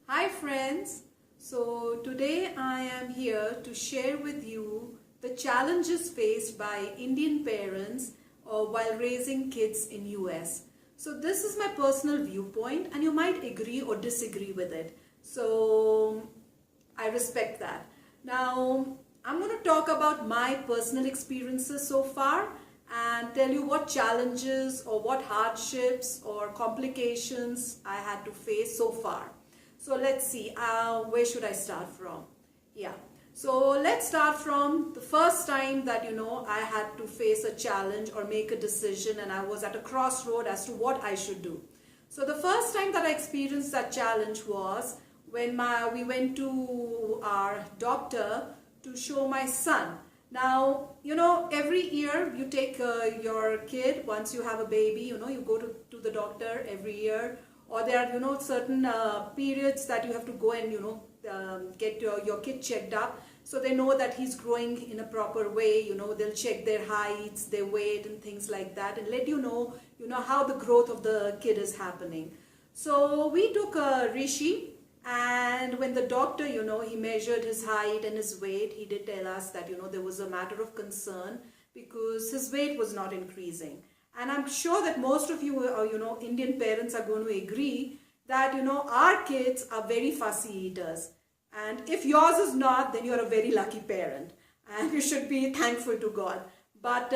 Hi friends, so today I am here to share with you the challenges faced by Indian parents while raising kids in US. So this is my personal viewpoint and you might agree or disagree with it. So I respect that. Now I'm going to talk about my personal experiences so far and tell you what challenges or what hardships or complications I had to face so far. So let's see, where should I start from? Yeah, so let's start from the first time that I had to face a challenge or make a decision and I was at a crossroad as to what I should do. So the first time that I experienced that challenge was when we went to our doctor to show my son. Now, every year you take your kid, once you have a baby, you go to the doctor every year, or there are, certain periods that you have to go and, get your kid checked up. So they know that he's growing in a proper way, they'll check their heights, their weight and things like that and let you know how the growth of the kid is happening. So we took Rishi, and when the doctor, he measured his height and his weight, he did tell us that, there was a matter of concern because his weight was not increasing. And I'm sure that most of you, Indian parents are going to agree that, our kids are very fussy eaters. And if yours is not, then you're a very lucky parent. And you should be thankful to God. But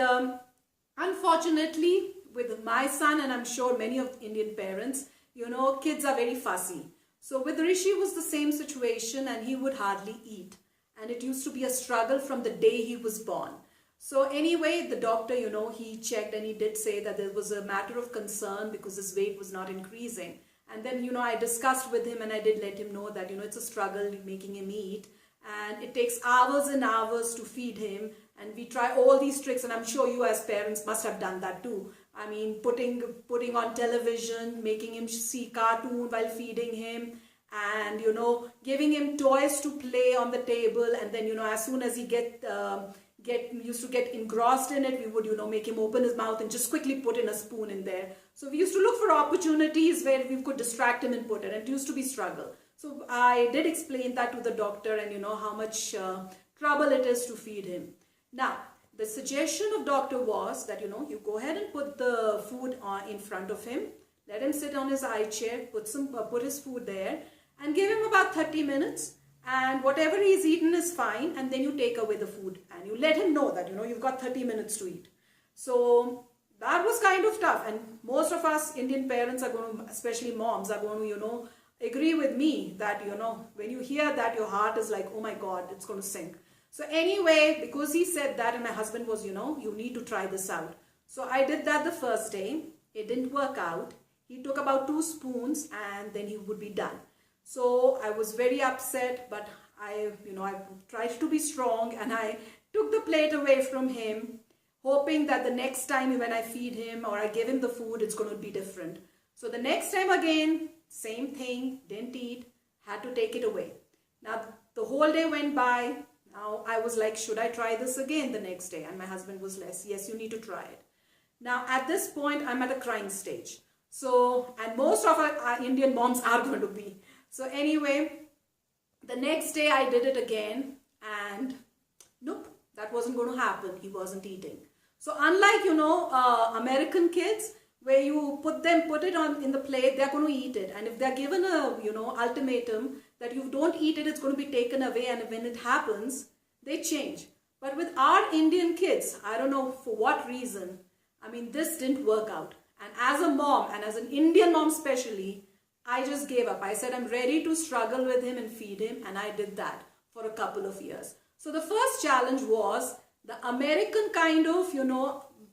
unfortunately, with my son, and I'm sure many of Indian parents, kids are very fussy. So with Rishi was the same situation and he would hardly eat. And it used to be a struggle from the day he was born. So anyway, the doctor, he checked and he did say that there was a matter of concern because his weight was not increasing. And then, I discussed with him and I did let him know that, it's a struggle making him eat. And it takes hours and hours to feed him. And we try all these tricks, and I'm sure you as parents must have done that too. I mean, putting on television, making him see cartoon while feeding him, and, giving him toys to play on the table. And then, as soon as he used to get engrossed in it, we would, make him open his mouth and just quickly put in a spoon in there. So we used to look for opportunities where we could distract him and put it. And it used to be struggle. So I did explain that to the doctor and, how much trouble it is to feed him. Now, the suggestion of doctor was that, you go ahead and put the food in front of him. Let him sit on his high chair, put his food there and give him about 30 minutes. And whatever he's eaten is fine, and then you take away the food and you let him know that, you've got 30 minutes to eat. So that was kind of tough, and most of us Indian parents are going to, especially moms, are going to, agree with me that, when you hear that, your heart is like, oh my God, it's going to sink. So anyway, because he said that and my husband was, you need to try this out. So I did that the first day. It didn't work out. He took about 2 spoons and then he would be done. So I was very upset, but I tried to be strong and I took the plate away from him, hoping that the next time when I feed him or I give him the food, it's going to be different. So the next time again, same thing, didn't eat, had to take it away. Now the whole day went by. Now I was like, should I try this again the next day? And my husband was like, yes, you need to try it. Now at this point, I'm at a crying stage. So, and most of our Indian moms are going to be. So anyway, the next day I did it again and nope, that wasn't going to happen. He wasn't eating. So unlike, American kids, where you put it on in the plate, they're going to eat it. And if they're given a, ultimatum that you don't eat it, it's going to be taken away. And when it happens, they change. But with our Indian kids, I don't know for what reason, I mean, this didn't work out. And as a mom, and as an Indian mom especially, I just gave up. I said, I'm ready to struggle with him and feed him. And I did that for a couple of years. So the first challenge was the American kind of,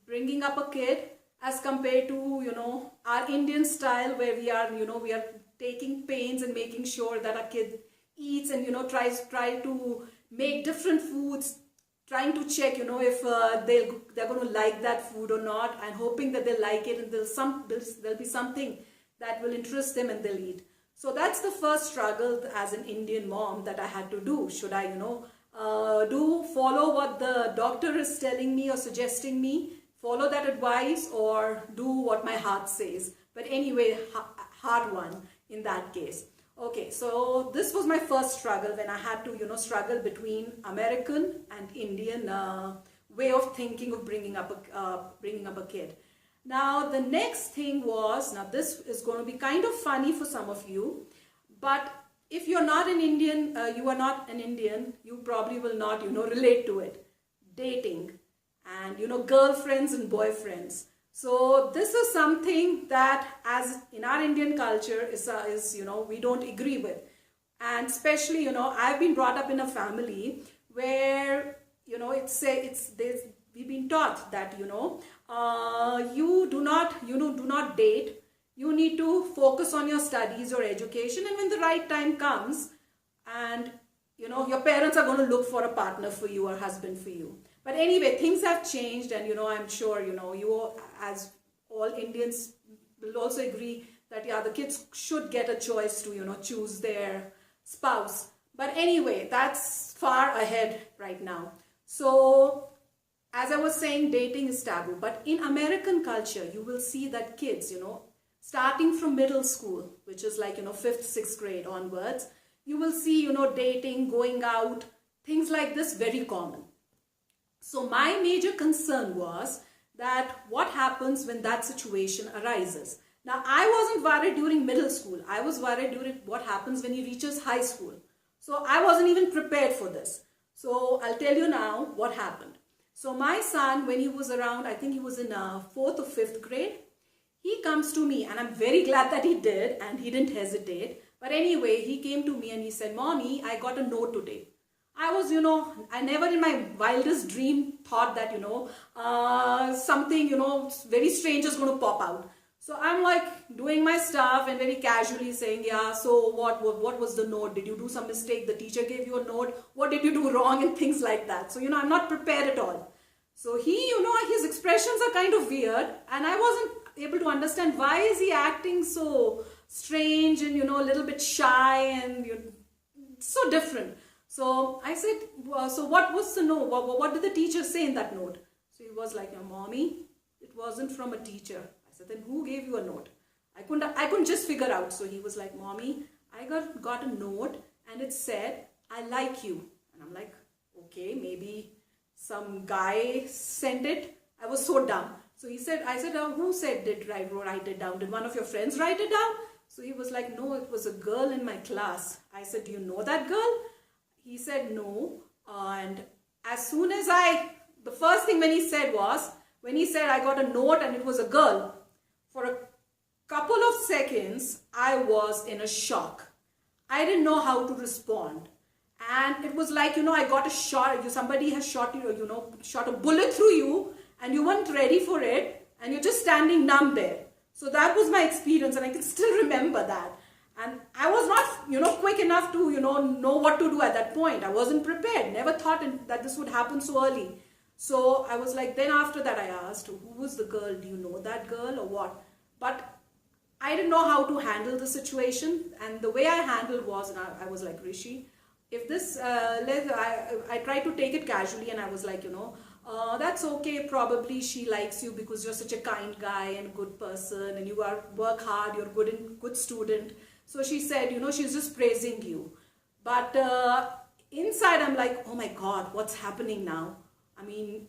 bringing up a kid as compared to, our Indian style where we are, we are taking pains and making sure that our kid eats and, try to make different foods, trying to check, if they're going to like that food or not, and hoping that they like it and there'll be something that will interest them and they'll eat. So that's the first struggle as an Indian mom that I had to do. Should I, follow what the doctor is telling me or suggesting me, follow that advice, or do what my heart says? But anyway, hard one in that case. Okay, so this was my first struggle when I had to, struggle between American and Indian way of thinking of bringing up a kid. Now the next thing was, now this is going to be kind of funny for some of you, but if you're not an Indian, you are not an Indian, you probably will not, relate to it. Dating and, girlfriends and boyfriends. So this is something that, as in our Indian culture, is we don't agree with. And especially, I've been brought up in a family where, we've been taught that, you do not date. You need to focus on your studies or education, and when the right time comes, and your parents are going to look for a partner for you or husband for you. But anyway, things have changed, and I'm sure you all, as all Indians will also agree that yeah, the kids should get a choice to choose their spouse. But anyway, that's far ahead right now. So as I was saying, dating is taboo. But in American culture, you will see that kids, starting from middle school, which is like 5th, 6th grade onwards, you will see dating, going out, things like this very common. So my major concern was that what happens when that situation arises. Now I wasn't worried during middle school. I was worried during what happens when he reaches high school. So I wasn't even prepared for this. So I'll tell you now what happened. So my son, when he was around, I think he was in 4th or 5th grade, he comes to me, and I'm very glad that he did, and he didn't hesitate. But anyway, he came to me and he said, "Mommy, I got a note today." I was, I never in my wildest dream thought that, something, very strange is going to pop out. So I'm like doing my stuff and very casually saying, yeah, so what was the note? Did you do some mistake? The teacher gave you a note. What did you do wrong? And things like that. So, I'm not prepared at all. So he, his expressions are kind of weird, and I wasn't able to understand why is he acting so strange and, a little bit shy and so different. So I said, so what was the note? What did the teacher say in that note? So he was like, "Mommy, it wasn't from a teacher." I said, "Then who gave you a note?" I couldn't just figure out. So he was like, "Mommy, I got a note and it said, 'I like you.'" And I'm like, okay, maybe some guy sent it. I was so dumb. So I said, "Who said write it down? Did one of your friends write it down?" So he was like, "No, it was a girl in my class." I said, "Do you know that girl?" He said, "No." And as soon as the first thing when he said, "I got a note and it was a girl," for a couple of seconds, I was in a shock. I didn't know how to respond. And it was like, I got a shot, somebody has shot you, shot a bullet through you, and you weren't ready for it, and you're just standing numb there. So that was my experience, and I can still remember that. And I was not, quick enough to, know what to do at that point. I wasn't prepared, never thought that this would happen so early. So I was like, then after that I asked, who was the girl? Do you know that girl or what? But I didn't know how to handle the situation. And the way I handled was, and I was like, "Rishi, if this, I tried to take it casually, and I was like, that's okay, probably she likes you because you're such a kind guy and good person, and you work hard, you're good student." So she said, she's just praising you. But inside I'm like, oh my God, what's happening now? I mean,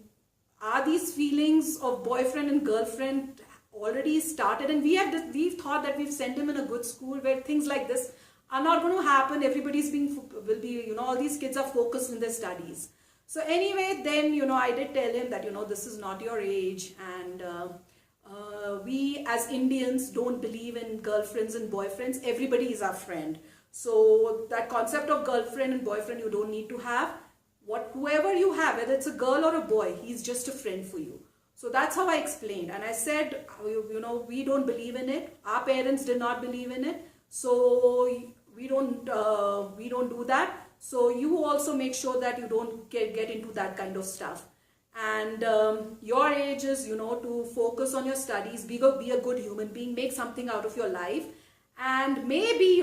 are these feelings of boyfriend and girlfriend already started? And we've thought that we've sent him in a good school where things like this are not going to happen. Everybody's will be, all these kids are focused in their studies. So anyway, then, I did tell him that, this is not your age, and we as Indians don't believe in girlfriends and boyfriends. Everybody is our friend. So that concept of girlfriend and boyfriend you don't need to have. Whoever you have, whether it's a girl or a boy, he's just a friend for you. So that's how I explained. And I said, we don't believe in it. Our parents did not believe in it. So we don't do that. So you also make sure that you don't get into that kind of stuff. And your age is, to focus on your studies, be a good human being, make something out of your life. And maybe,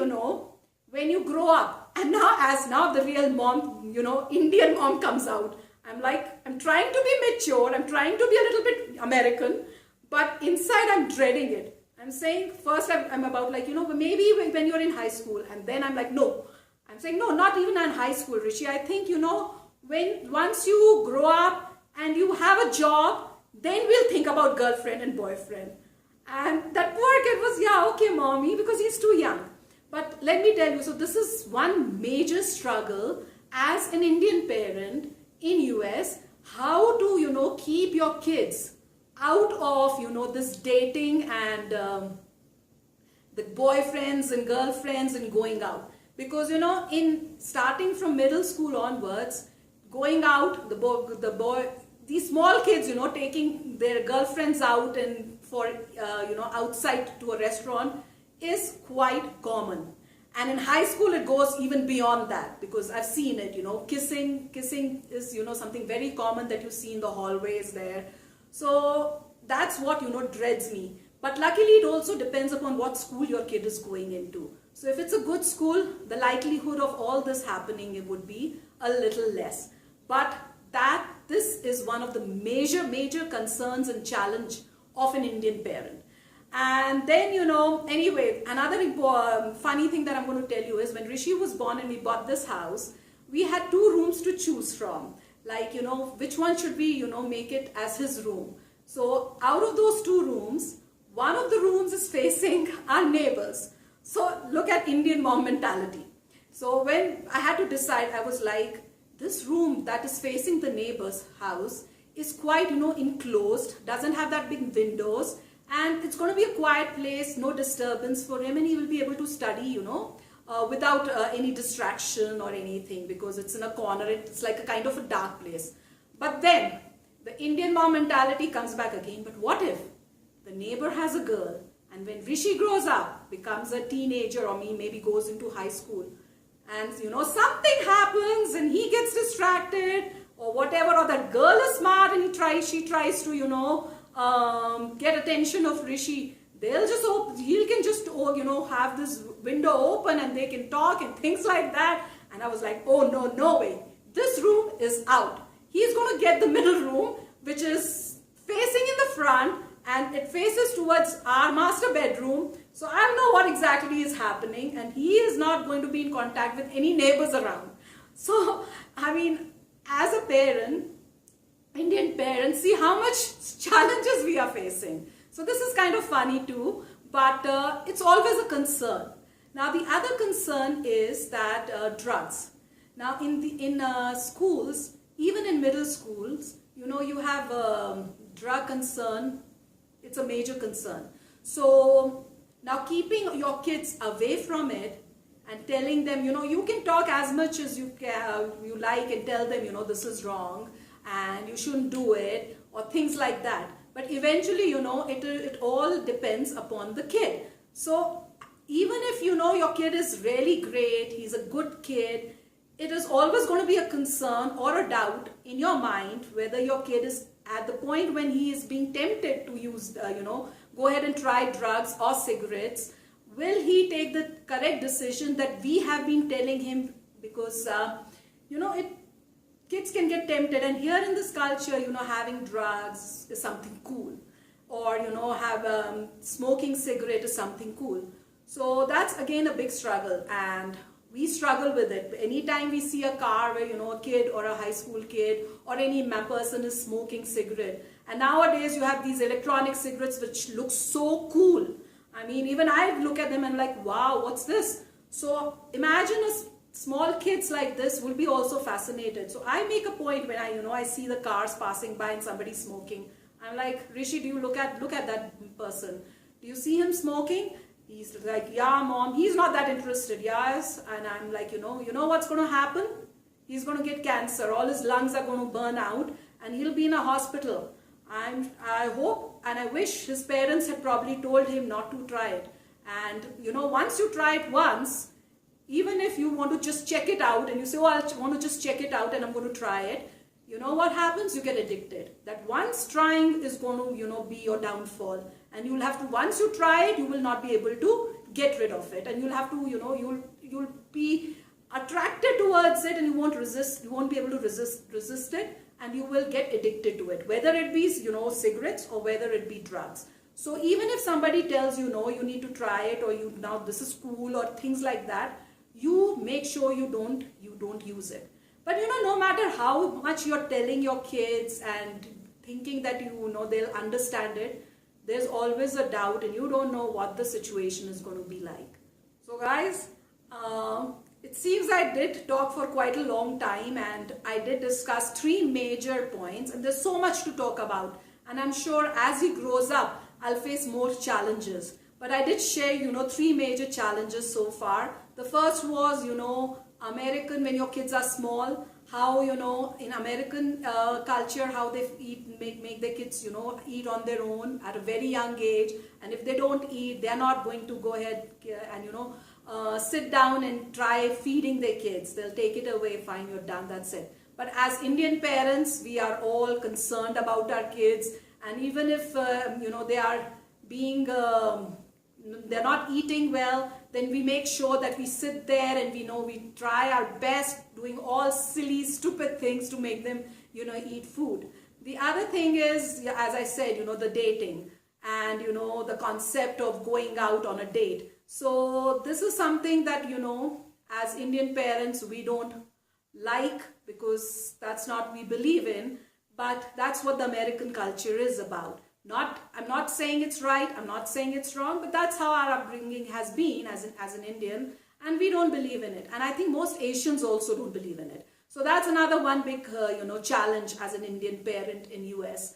when you grow up, and now the real mom, Indian mom comes out. I'm trying to be mature, I'm trying to be a little bit American, but inside I'm dreading it. I'm saying first I'm about like, maybe when you're in high school, and then I'm like, no. I'm saying, no, not even in high school, Rishi. I think, once you grow up and you have a job, then we'll think about girlfriend and boyfriend. And that poor kid was, yeah, okay, mommy, because he's too young. But let me tell you, so this is one major struggle as an Indian parent in US, how to, keep your kids out of, this dating and the boyfriends and girlfriends and going out. Because, in starting from middle school onwards, going out, the boy, these small kids, taking their girlfriends out and for, outside to a restaurant is quite common. And in high school, it goes even beyond that, because I've seen it, kissing is, something very common that you see in the hallways there. So that's what, dreads me. But luckily, it also depends upon what school your kid is going into. So if it's a good school, the likelihood of all this happening, it would be a little less. But this is one of the major concerns and challenge of an Indian parent. And then, anyway, another funny thing that I'm going to tell you is when Rishi was born and we bought this house, we had 2 rooms to choose from. Like, which one should we, make it as his room. So out of those 2 rooms, one of the rooms is facing our neighbors. So look at Indian mom mentality. So when I had to decide, I was like, this room that is facing the neighbor's house is quite, enclosed, doesn't have that big windows, and it's going to be a quiet place, no disturbance for him, and he will be able to study, without any distraction or anything, because it's in a corner, it's like a kind of a dark place. But then the Indian mom mentality comes back again. But what if the neighbor has a girl, and when Rishi grows up, becomes a teenager, or maybe goes into high school, and something happens and he gets distracted or whatever, or that girl is smart and she tries to get attention of Rishi, he can just have this window open and they can talk and things like that. And I was like, oh no way, this room is out. He's going to get the middle room, which is facing in the front, and it faces towards our master bedroom. So I don't know what exactly is happening, and he is not going to be in contact with any neighbors around. So, I mean, as a parent, Indian parents, see how much challenges we are facing. So this is kind of funny too, but it's always a concern. Now the other concern is that drugs. Now in schools, even in middle schools, you have drug concern. It's a major concern. So now keeping your kids away from it and telling them, you can talk as much as you like and tell them, this is wrong and you shouldn't do it, or things like that. But eventually, it all depends upon the kid. So even if your kid is really great, he's a good kid, it is always going to be a concern or a doubt in your mind whether your kid is at the point when he is being tempted to use, go ahead and try drugs or cigarettes. Will he take the correct decision that we have been telling him? Because, kids can get tempted, and here in this culture, having drugs is something cool, or smoking cigarette is something cool. So that's again a big struggle, and we struggle with it. Anytime we see a car where a kid or a high school kid or any person is smoking cigarette, and nowadays you have these electronic cigarettes which look so cool. I mean, even I look at them and like, wow, what's this? So imagine small kids like this will be also fascinated. So I make a point when I see the cars passing by and somebody smoking. I'm like, Rishi, do you look at that person? Do you see him smoking? He's like, yeah, mom. He's not that interested. Yes. And I'm like, you know what's going to happen? He's going to get cancer. All his lungs are going to burn out and he'll be in a hospital. I hope and I wish his parents had probably told him not to try it. And, once you try it once, even if you want to just check it out and you say, oh, I want to just check it out and I'm going to try it, you know what happens? You get addicted. That once trying is going to, be your downfall. And you'll have to, once you try it, you will not be able to get rid of it. And you'll have to, you'll be attracted towards it and you won't be able to resist it. And you will get addicted to it, whether it be, cigarettes or whether it be drugs. So even if somebody tells you, no, you need to try it, or you now this is cool, or things like that, you make sure you don't use it. But no matter how much you're telling your kids and thinking that they'll understand it, there's always a doubt, and you don't know what the situation is going to be like. So guys, it seems I did talk for quite a long time, and I did discuss 3 major points, and there's so much to talk about, and I'm sure as he grows up I'll face more challenges. But I did share 3 major challenges so far. The first was American, when your kids are small, how in American culture, how they make their kids eat on their own at a very young age, and if they don't eat, they're not going to go ahead and sit down and try feeding their kids. They'll take it away, fine, you're done, that's it. But as Indian parents, we are all concerned about our kids, and even if they are being they're not eating well, then we make sure that we sit there and we try our best, doing all silly, stupid things to make them, eat food. The other thing is, as I said, the dating and, the concept of going out on a date. So this is something that, as Indian parents, we don't like, because that's not we believe in, but that's what the American culture is about. I'm not saying it's right, I'm not saying it's wrong, but that's how our upbringing has been as an Indian, and we don't believe in it. And I think most Asians also don't believe in it. So that's another one big, challenge as an Indian parent in US.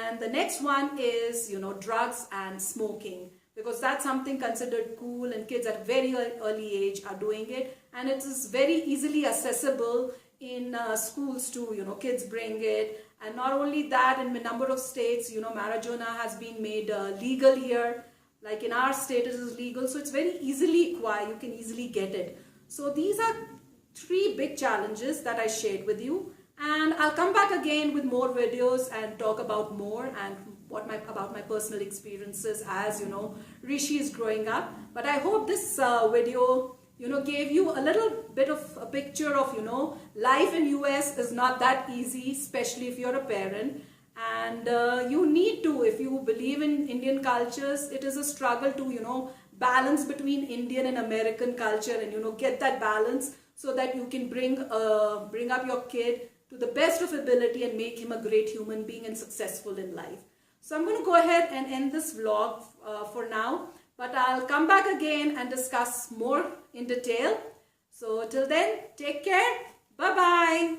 And the next one is, drugs and smoking, because that's something considered cool, and kids at a very early age are doing it, and it is very easily accessible in schools too. Kids bring it. And not only that, in a number of states, marijuana has been made legal here. Like in our state, it is legal. So it's very easily acquired. You can easily get it. So these are 3 big challenges that I shared with you. And I'll come back again with more videos and talk about more and about my personal experiences as, Rishi is growing up. But I hope this video gave you a little bit of a picture of, life in US is not that easy, especially if you're a parent. And you need to, if you believe in Indian cultures, it is a struggle to, balance between Indian and American culture, and, get that balance so that you can bring up your kid to the best of ability and make him a great human being and successful in life. So I'm going to go ahead and end this vlog for now. But I'll come back again and discuss more in detail. So till then, take care. Bye-bye.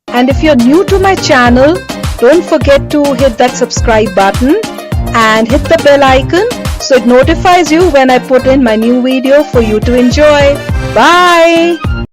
And if you're new to my channel, don't forget to hit that subscribe button and hit the bell icon so it notifies you when I put in my new video for you to enjoy. Bye.